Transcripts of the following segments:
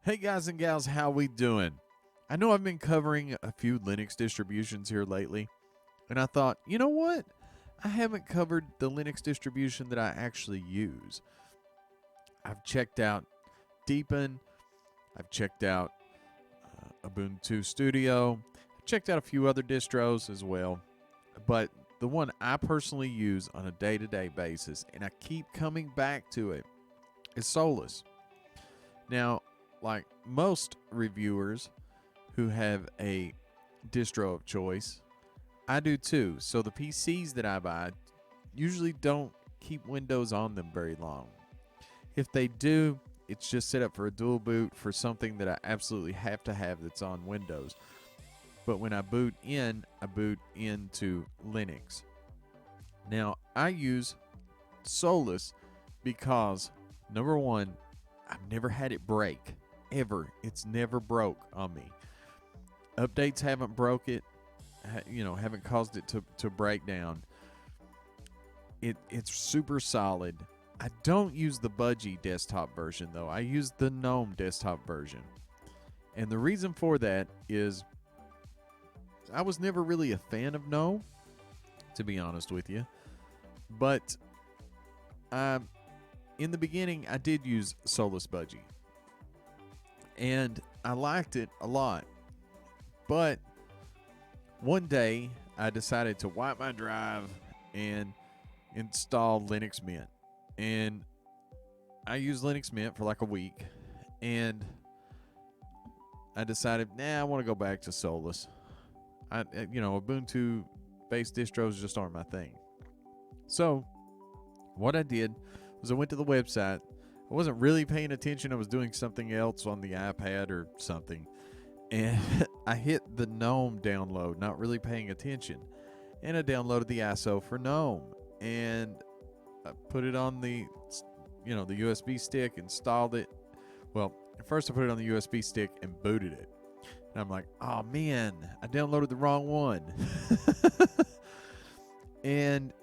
Hey guys and gals, how we doing? I know I've been covering a few Linux distributions here lately, and I thought, you know what? I haven't covered the Linux distribution that I actually use. I've checked out Deepin, I've checked out Ubuntu Studio, I've checked out a few other distros as well, but the one I personally use on a day-to-day basis, and I keep coming back to it, is Solus. Now, like most reviewers who have a distro of choice, I do too. So the PCs that I buy usually don't keep Windows on them very long. If they do, it's just set up for a dual boot for something that I absolutely have to have that's on Windows. But when I boot into Linux. Now, I use Solus because, number one, I've never had it break. Ever. It's never broke on me. Updates haven't broke it, haven't caused it to break down. It's super solid. I don't use the Budgie desktop version though. I use the Gnome desktop version. And the reason for that is I was never really a fan of Gnome, to be honest with you. But in the beginning, I did use Solus Budgie. And I liked it a lot. But one day, I decided to wipe my drive and install Linux Mint. And I used Linux Mint for like a week. And I decided, I want to go back to Solus. Ubuntu-based distros just aren't my thing. So, what I did was I went to the website. I wasn't really paying attention. I was doing something else on the iPad or something. And I hit the GNOME download, not really paying attention. And I downloaded the ISO for GNOME. And I put it on the USB stick, installed it. Well, first I put it on the USB stick and booted it. And I'm like, oh man, I downloaded the wrong one. And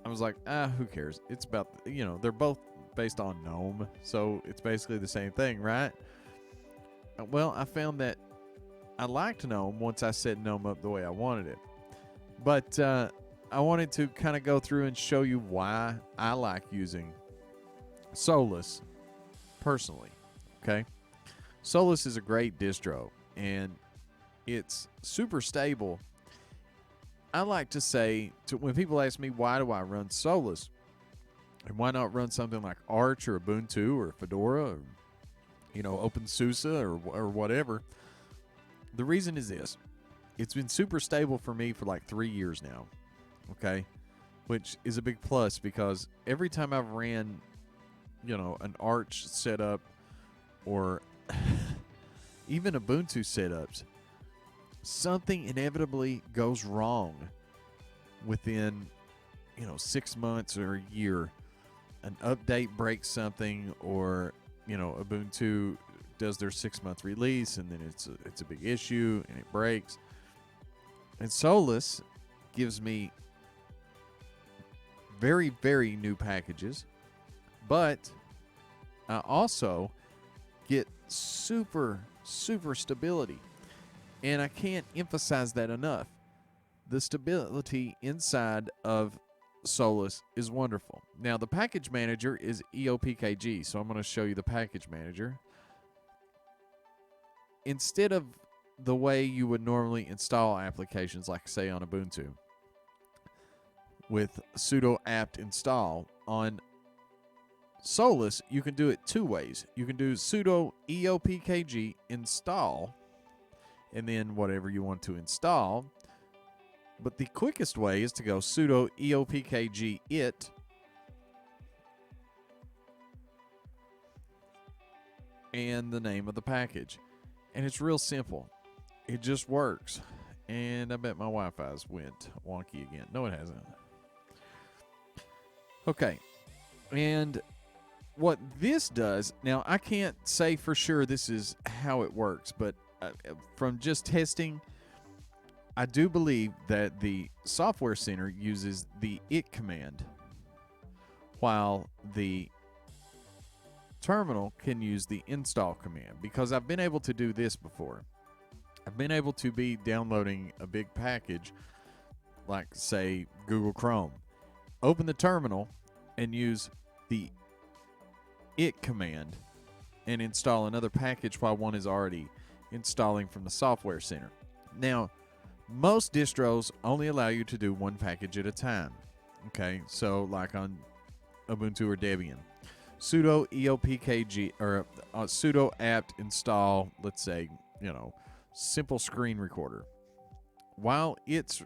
I was like, who cares? It's about, they're both based on GNOME, so it's basically the same thing, right? Well, I found that I liked GNOME once I set GNOME up the way I wanted it. But I wanted to kind of go through and show you why I like using Solus personally, okay? Solus is a great distro, and it's super stable. I like to say, when people ask me why do I run Solus, and why not run something like Arch or Ubuntu or Fedora or, OpenSUSE or whatever, the reason is this. It's been super stable for me for like 3 years now, okay? Which is a big plus because every time I've ran, an Arch setup or even Ubuntu setups, something inevitably goes wrong within 6 months or a year. An update breaks something, or Ubuntu does their 6-month release and then it's a big issue and it breaks. And Solus gives me very, very new packages, but I also get super stability. And I can't emphasize that enough. The stability inside of Solus is wonderful. Now, the package manager is EOPKG, so I'm going to show you the package manager. Instead of the way you would normally install applications, like, say, on Ubuntu, with sudo apt install, on Solus, you can do it two ways. You can do sudo EOPKG install, and then whatever you want to install. But the quickest way is to go sudo eopkg it and the name of the package. And it's real simple. It just works. And I bet my Wi-Fi's went wonky again. No, it hasn't. Okay. And what this does, now I can't say for sure this is how it works, but from just testing, I do believe that the software center uses the it command, while the terminal can use the install command, because I've been able to do this before. I've been able to be downloading a big package, like say Google Chrome, open the terminal and use the it command and install another package while one is already installing from the software center. Now, most distros only allow you to do one package at a time. Okay, so like on Ubuntu or Debian, sudo eopkg or sudo apt install, let's say, simple screen recorder. While it's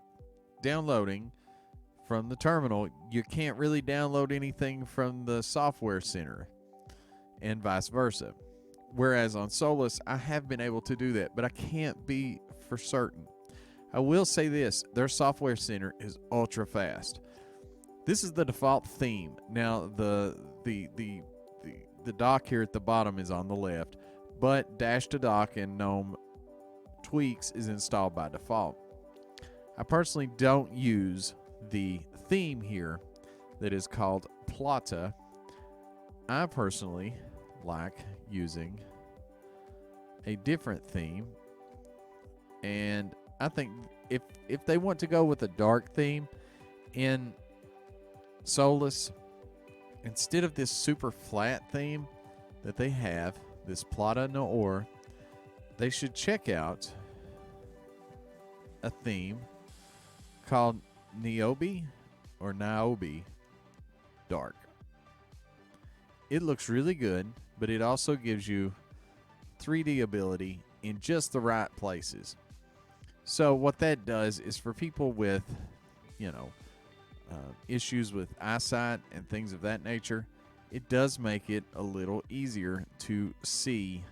downloading from the terminal, you can't really download anything from the software center, and vice versa. Whereas on Solus, I have been able to do that, but I can't be for certain. I will say this, their software center is ultra fast. This is the default theme. Now, the dock here at the bottom is on the left, but Dash to Dock and Gnome Tweaks is installed by default. I personally don't use the theme here that is called Plata. I personally like using a different theme, and I think if they want to go with a dark theme in Solus, instead of this super flat theme that they have, this Plata Noir, they should check out a theme called Niobe Dark. It looks really good, but it also gives you 3D ability in just the right places. So what that does is for people with, issues with eyesight and things of that nature, it does make it a little easier to see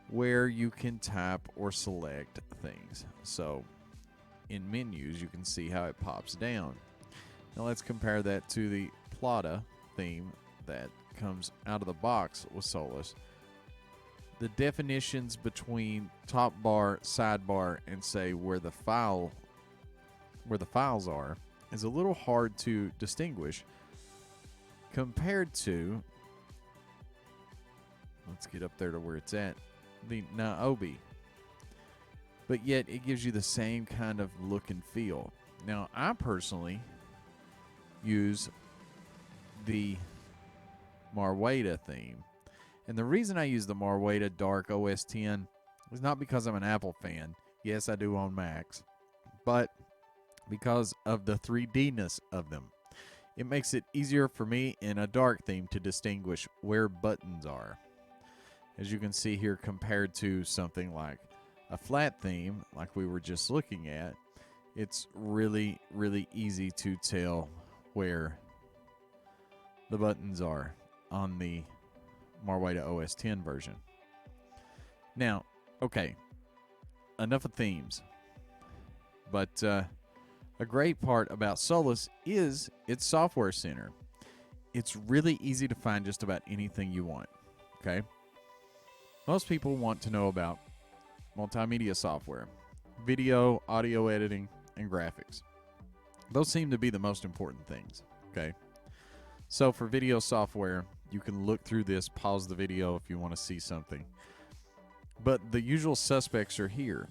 where you can tap or select things. So in menus, you can see how it pops down. Now let's compare that to the Plata theme that comes out of the box with Solus. The definitions between top bar, sidebar, and say where the files are is a little hard to distinguish compared to, let's get up there to where it's at, the Niobe. But yet it gives you the same kind of look and feel. Now, I personally use the Marweda theme. And the reason I use the Marweda Dark OS 10 is not because I'm an Apple fan. Yes, I do own Macs. But because of the 3D-ness of them. It makes it easier for me in a dark theme to distinguish where buttons are. As you can see here, compared to something like a flat theme, like we were just looking at, it's really, really easy to tell where the buttons are on the Marweda OS 10 version. Now, okay, enough of themes. But a great part about Solus is its software center. It's really easy to find just about anything you want, okay? Most people want to know about multimedia software, video, audio editing, and graphics. Those seem to be the most important things, okay? So for video software, you can look through this, pause the video if you want to see something. But the usual suspects are here.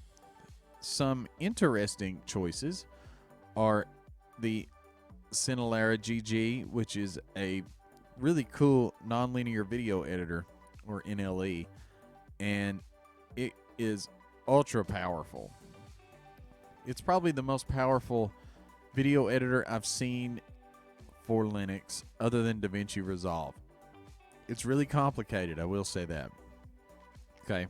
Some interesting choices are the Cinelara GG, which is a really cool nonlinear video editor, or NLE, and it is ultra powerful. It's probably the most powerful video editor I've seen for Linux other than DaVinci Resolve. It's really complicated, I will say that. Okay.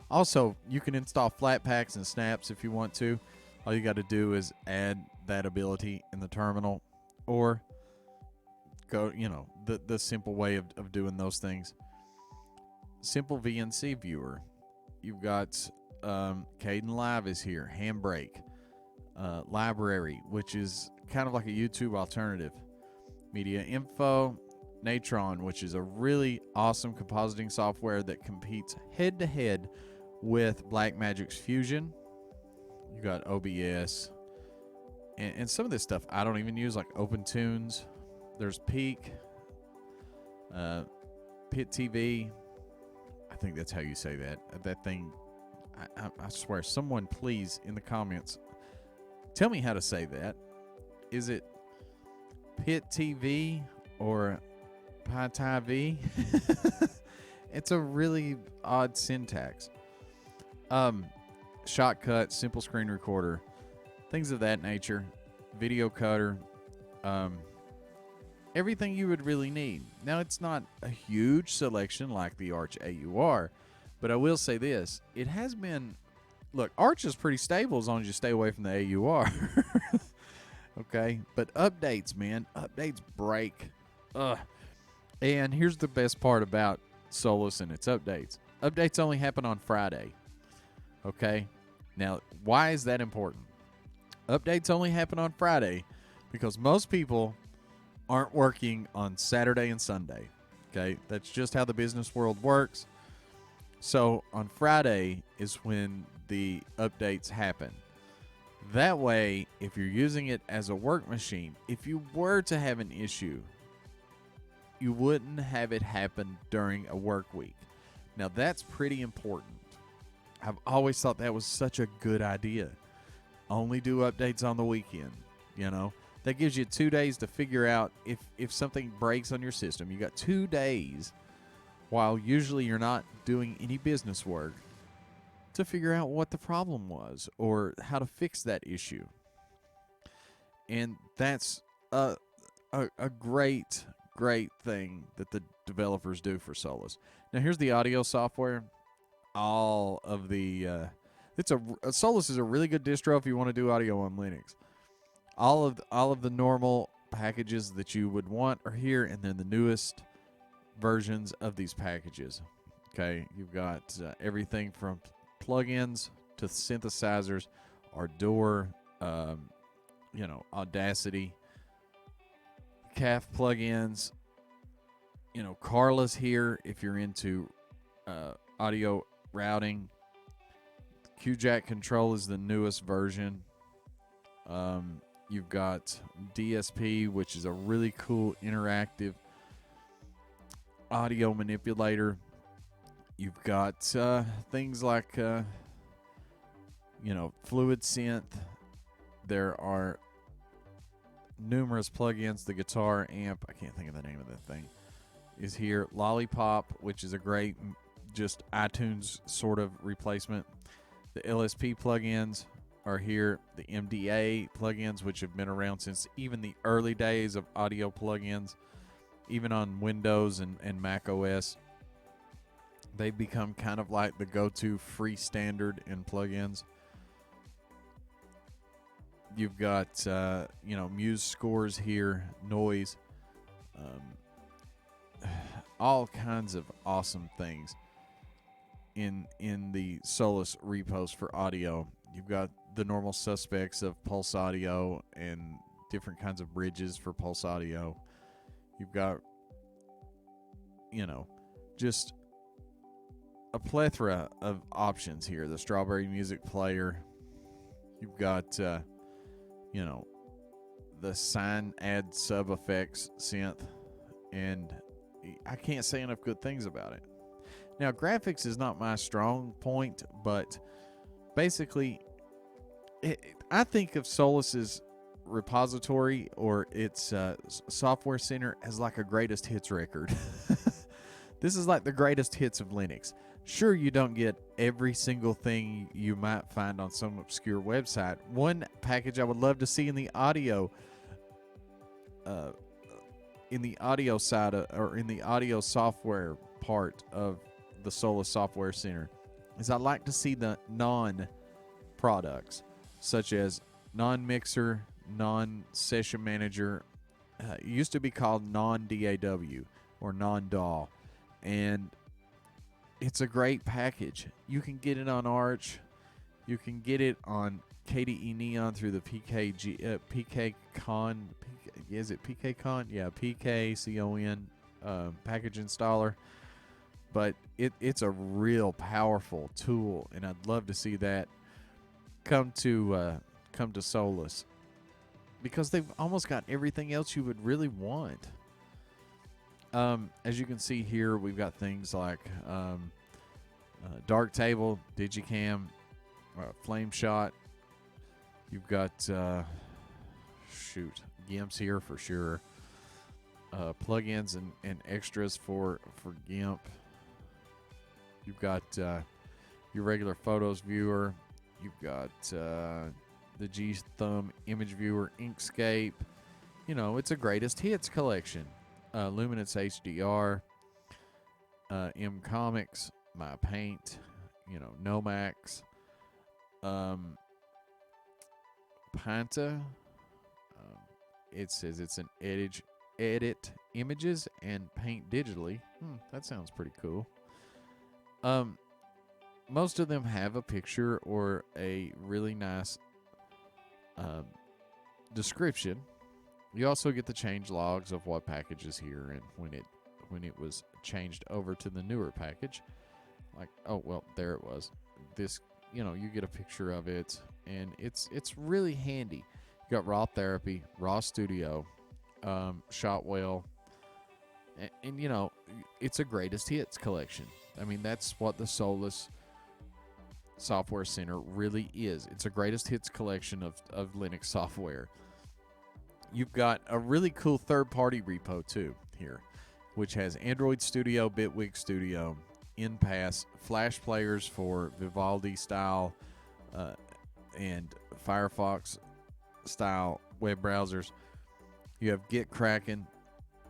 Also, you can install flat packs and snaps if you want to. All you got to do is add that ability in the terminal, or go, the simple way of doing those things. Simple VNC viewer. You've got Kdenlive is here. Handbrake. Library, which is kind of like a YouTube alternative. Media Info. Natron, which is a really awesome compositing software that competes head-to-head with Blackmagic's Fusion. You got OBS. And some of this stuff I don't even use, like OpenTunes. There's Peak. Pit TV. I think that's how you say that. That thing. I swear, someone please in the comments tell me how to say that. Is it Pit TV or Pi TV? It's a really odd syntax. Shotcut, simple screen recorder, things of that nature, video cutter, everything you would really need. Now, it's not a huge selection like the Arch AUR, but I will say this. It has been, look, Arch is pretty stable as long as you stay away from the AUR. Okay? But updates, man. Updates break. Ugh. And here's the best part about Solus and its updates. Updates only happen on Friday. Okay? Now, why is that important? Updates only happen on Friday because most people aren't working on Saturday and Sunday. Okay? That's just how the business world works. So on Friday is when the updates happen. That way, if you're using it as a work machine, if you were to have an issue, you wouldn't have it happen during a work week. Now, that's pretty important. I've always thought that was such a good idea. Only do updates on the weekend, you know. That gives you 2 days to figure out if something breaks on your system. You got 2 days, while usually you're not doing any business work, to figure out what the problem was or how to fix that issue. And that's a great thing that the developers do for Solus. Now, here's the audio software. All of the Solus is a really good distro if you want to do audio on Linux. All of the normal packages that you would want are here, and then the newest versions of these packages. Okay, you've got everything from plugins to synthesizers, Ardor, Audacity, CAF plugins. Carla's here if you're into audio routing. QJack Control is the newest version. You've got DSP, which is a really cool interactive audio manipulator. You've got things like, Fluid Synth. There are numerous plugins. The guitar amp, I can't think of the name of that thing, is here. Lollipop, which is a great just iTunes sort of replacement. The LSP plugins are here. The MDA plugins, which have been around since even the early days of audio plugins, even on Windows and Mac OS. They've become kind of like the go-to free standard in plugins. You've got, Muse scores here, noise, all kinds of awesome things in the Solus repos for audio. You've got the normal suspects of Pulse Audio and different kinds of bridges for Pulse Audio. You've got, just a plethora of options here. The Strawberry Music Player. You've got, the Sine Add Sub Effects synth. And I can't say enough good things about it. Now, graphics is not my strong point, but basically, I think of Solus's repository or its software center as like a greatest hits record. This is like the greatest hits of Linux. Sure, you don't get every single thing you might find on some obscure website. One package I would love to see in the audio side or in the audio software part of the Solus Software Center is I'd like to see the non-products, such as non-mixer, non-session manager. It used to be called non-DAW or non-DAW, and it's a great package. You can get it on Arch. You can get it on KDE Neon through the PKCon. Is it PKCon? Yeah, PKCON package installer. But it's a real powerful tool, and I'd love to see that come to Solus, because they've almost got everything else you would really want. As you can see here, we've got things like Darktable, Digicam, Flame Shot. You've got GIMPs here for sure. Plugins and extras for GIMP. You've got your regular photos viewer. You've got the G-Thumb image viewer, Inkscape. You know, it's a greatest hits collection. Luminance HDR, M Comics, My Paint, you know, Nomax, Panta. It says it's an edit images and paint digitally. That sounds pretty cool. Most of them have a picture or a really nice description. You also get the change logs of what package is here and when it was changed over to the newer package. Like, oh well, there it was. This, you know, you get a picture of it, and it's really handy. You got Raw Therapy, Raw Studio, Shotwell, and you know, it's a greatest hits collection. I mean, that's what the Solus Software Center really is. It's a greatest hits collection of Linux software. You've got a really cool third-party repo too here, which has Android Studio, Bitwig Studio, InPass, Flash players for Vivaldi style and Firefox style web browsers. You have GitKraken,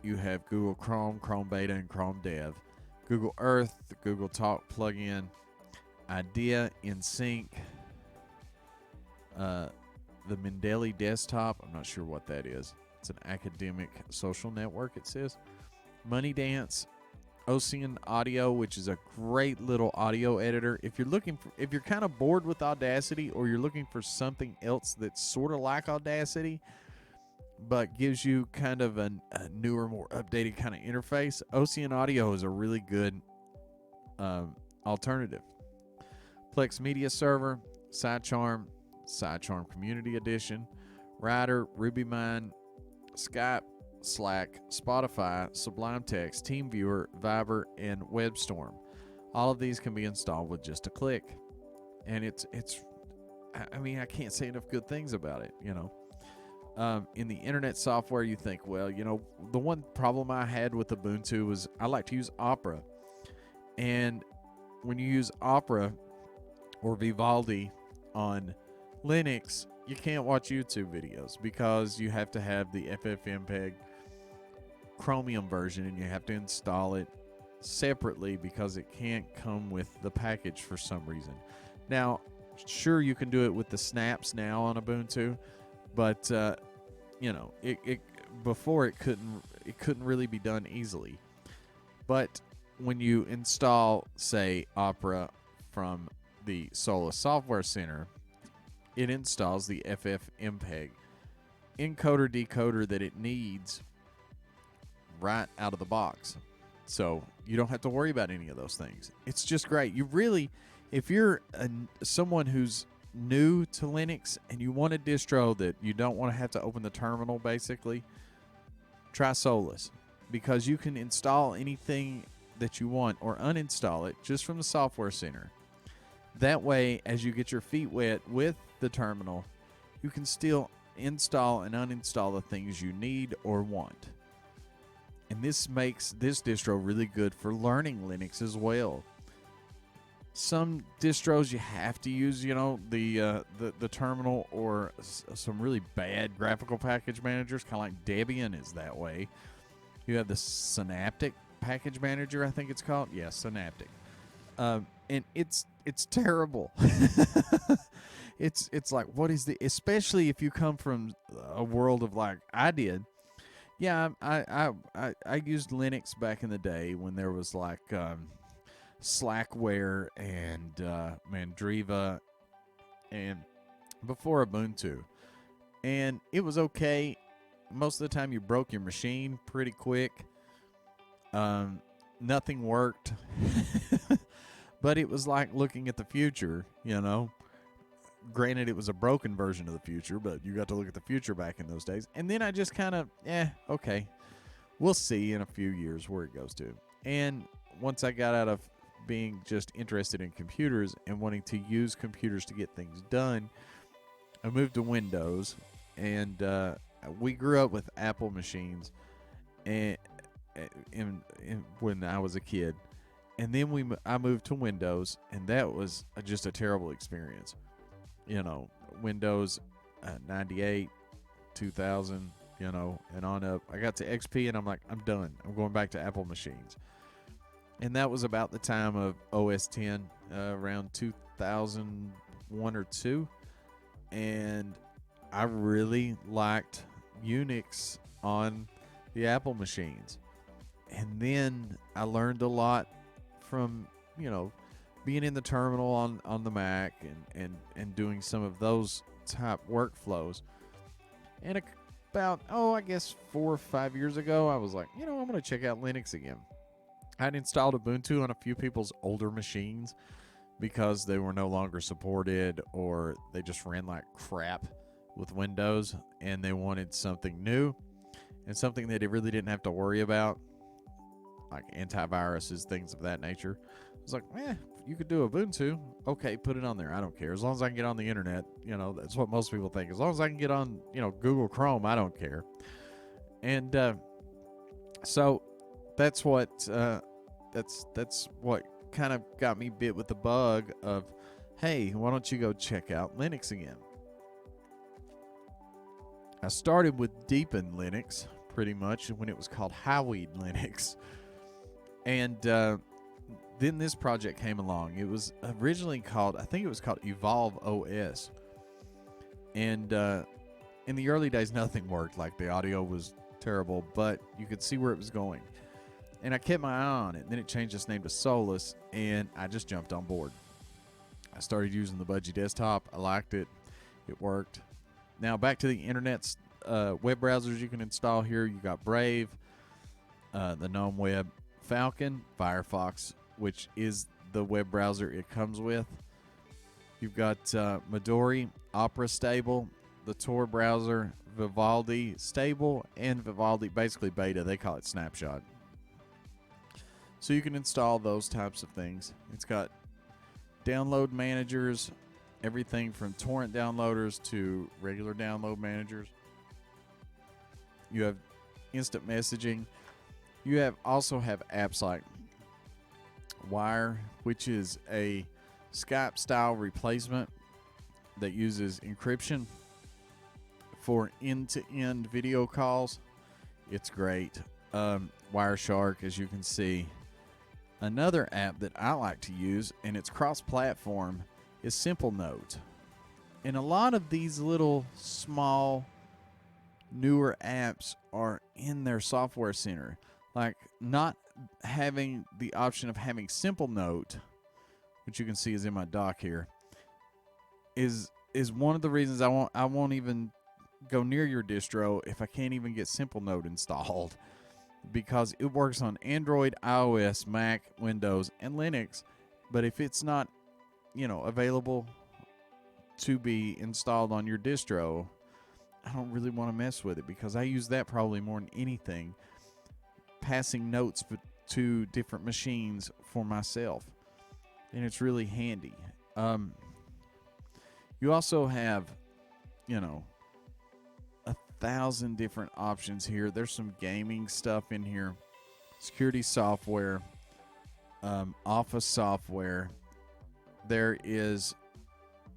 you have Google Chrome, Chrome Beta, and Chrome Dev, Google Earth, the Google Talk plugin, Idea, InSync, the Mendeley Desktop. I'm not sure what that is. It's an academic social network, it says. MoneyDance, Ocean Audio, which is a great little audio editor. If you're kind of bored with Audacity, or you're looking for something else that's sort of like Audacity but gives you kind of a newer, more updated kind of interface, Ocean Audio is a really good alternative. Plex Media Server, Sitecharm Community Edition, Rider, RubyMine, Skype, Slack, Spotify, Sublime Text, TeamViewer, Viber, and WebStorm. All of these can be installed with just a click. And I mean, I can't say enough good things about it, you know. In the internet software, you think, well, you know, the one problem I had with Ubuntu was I like to use Opera. And when you use Opera or Vivaldi on Linux, you can't watch YouTube videos because you have to have the FFmpeg Chromium version, and you have to install it separately because it can't come with the package for some reason. Now, sure, you can do it with the snaps now on Ubuntu, but you know, before it couldn't really be done easily. But when you install, say, Opera from the Solus Software Center, it installs the FFmpeg encoder decoder that it needs right out of the box. So you don't have to worry about any of those things. It's just great. You really, if you're someone who's new to Linux and you want a distro that you don't want to have to open the terminal, basically, try Solus, because you can install anything that you want or uninstall it just from the Software Center. That way, as you get your feet wet with the terminal, you can still install and uninstall the things you need or want. And this makes this distro really good for learning Linux as well. Some distros you have to use, you know, the terminal, or some really bad graphical package managers, kind of like Debian is that way. You have the Synaptic package manager, I think it's called. Yeah, Synaptic. And it's terrible. It's like, what is especially if you come from a world of like I did. Yeah, I used Linux back in the day when there was like Slackware and Mandriva, and before Ubuntu, and it was okay. Most of the time you broke your machine pretty quick. Nothing worked. But it was like looking at the future, you know. Granted, it was a broken version of the future, but you got to look at the future back in those days. And then I just kind of, okay. we'll see in a few years where it goes to. And once I got out of being just interested in computers and wanting to use computers to get things done, I moved to Windows, and we grew up with Apple machines, and when I was a kid, and then I moved to Windows, and that was just a terrible experience. You know, Windows 98, 2000, you know, and on up. I got to XP, and I'm like, I'm done. I'm going back to Apple machines. And that was about the time of OS 10, around 2001 or 2. And I really liked Unix on the Apple machines. And then I learned a lot from, you know, being in the terminal on the Mac and doing some of those type workflows. And about, I guess 4 or 5 years ago, I was like, you know, I'm going to check out Linux again. I'd installed Ubuntu on a few people's older machines because they were no longer supported, or they just ran like crap with Windows, and they wanted something new and something that they really didn't have to worry about, like antiviruses, things of that nature. I was like, you could do Ubuntu. Okay, put it on there. I don't care. As long as I can get on the internet, you know, that's what most people think. As long as I can get on, you know, Google Chrome, I don't care. And so that's what that's what kind of got me bit with the bug of, hey, why don't you go check out Linux again? I started with Deepin Linux pretty much when it was called Highweed Linux, and then this project came along. It was originally called, I think it was called Evolve OS, and in the early days nothing worked. Like, the audio was terrible, but you could see where it was going. And I kept my eye on it. Then it changed its name to Solus, and I just jumped on board. I started using the Budgie Desktop. I liked it. It worked. Now, back to the internet's web browsers you can install here. You got Brave, the Gnome Web, Falcon, Firefox, which is the web browser it comes with. You've got Midori, Opera Stable, the Tor browser, Vivaldi Stable, and Vivaldi, basically beta. They call it Snapshot. So you can install those types of things. It's got download managers, everything from torrent downloaders to regular download managers. You have instant messaging. You also have apps like Wire, which is a Skype style replacement that uses encryption for end-to-end video calls. It's great. Wireshark, as you can see. Another app that I like to use, and it's cross-platform, is Simple Note. And a lot of these little small, newer apps are in their software center. Like, not having the option of having Simple Note, which you can see is in my dock here, is one of the reasons I won't even go near your distro if I can't even get Simple Note installed. Because it works on Android, iOS, Mac, Windows, and Linux. But if it's not, available to be installed on your distro, I don't really want to mess with it, because I use that probably more than anything, passing notes to different machines for myself. And it's really handy. You also have, 1,000 different options here. There's some gaming stuff in here, security software, office software. There is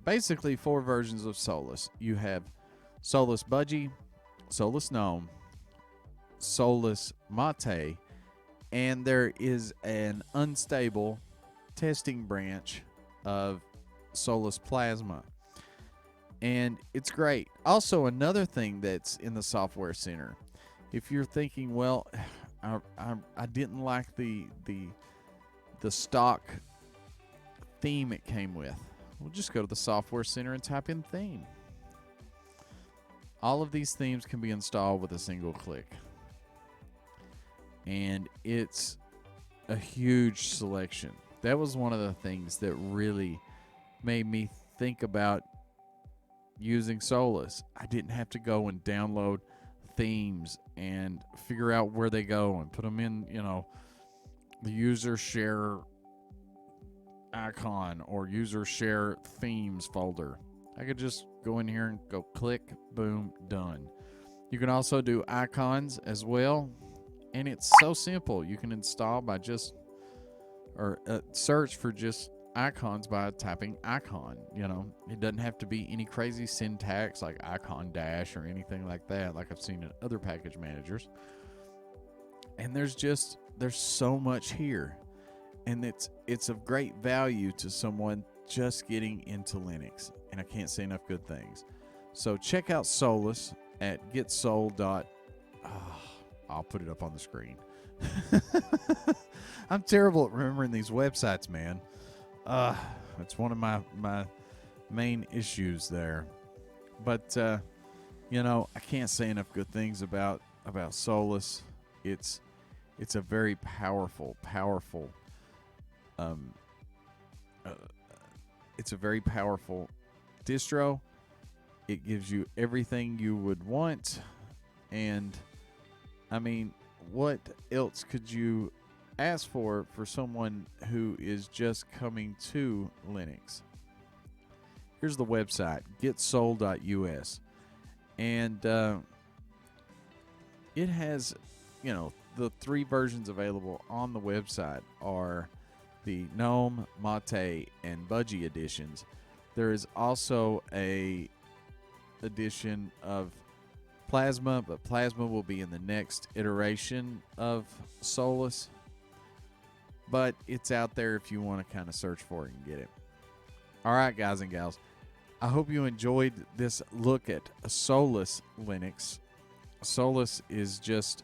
basically 4 versions of Solus. You have Solus Budgie, Solus Gnome, Solus Mate, and there is an unstable testing branch of Solus Plasma. And it's great. Also, another thing that's in the software center, if you're thinking, well, I didn't like the stock theme it came with, well, just go to the software center and type in theme. All of these themes can be installed with a single click. And it's a huge selection. That was one of the things that really made me think about using Solus. I didn't have to go and download themes and figure out where they go and put them in, the user share icon or user share themes folder. I could just go in here and go click, boom, done. You can also do icons as well, and it's so simple. You can install by just, or search for just icons by typing icon. It doesn't have to be any crazy syntax like icon dash or anything like that, like I've seen in other package managers. And there's so much here, and it's of great value to someone just getting into Linux, and I can't say enough good things. So check out Solus at getsol. I'll put it up on the screen. I'm terrible at remembering these websites, man. It's one of my main issues there. But I can't say enough good things about Solus. It's a very powerful it's a very powerful distro. It gives you everything you would want, and I mean, what else could you ask for someone who is just coming to Linux? Here's the website, getsol.us, and it has, the 3 versions available on the website are the Gnome, Mate, and Budgie editions. There is also a edition of Plasma, but Plasma will be in the next iteration of Solus. But it's out there if you want to kind of search for it and get it. All right, guys and gals. I hope you enjoyed this look at Solus Linux. Solus is just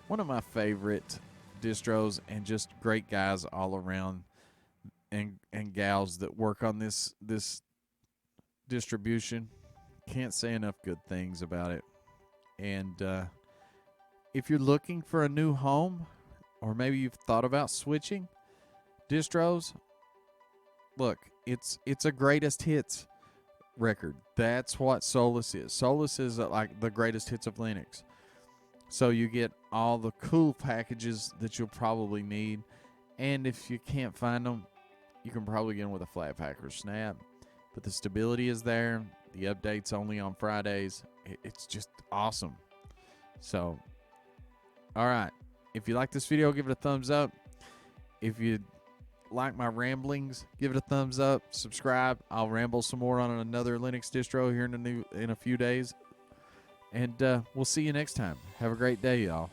one of my favorite distros, and just great guys all around, and gals that work on this distribution. Can't say enough good things about it. And if you're looking for a new home, or maybe you've thought about switching distros, look, it's a greatest hits record. That's what Solus is. Solus is like the greatest hits of Linux. So you get all the cool packages that you'll probably need, and if you can't find them, you can probably get them with a Flatpak or Snap. But the stability is there. The update's only on Fridays. It's just awesome. So, all right. If you like this video, give it a thumbs up. If you like my ramblings, give it a thumbs up. Subscribe. I'll ramble some more on another Linux distro here in a few days. And we'll see you next time. Have a great day, y'all.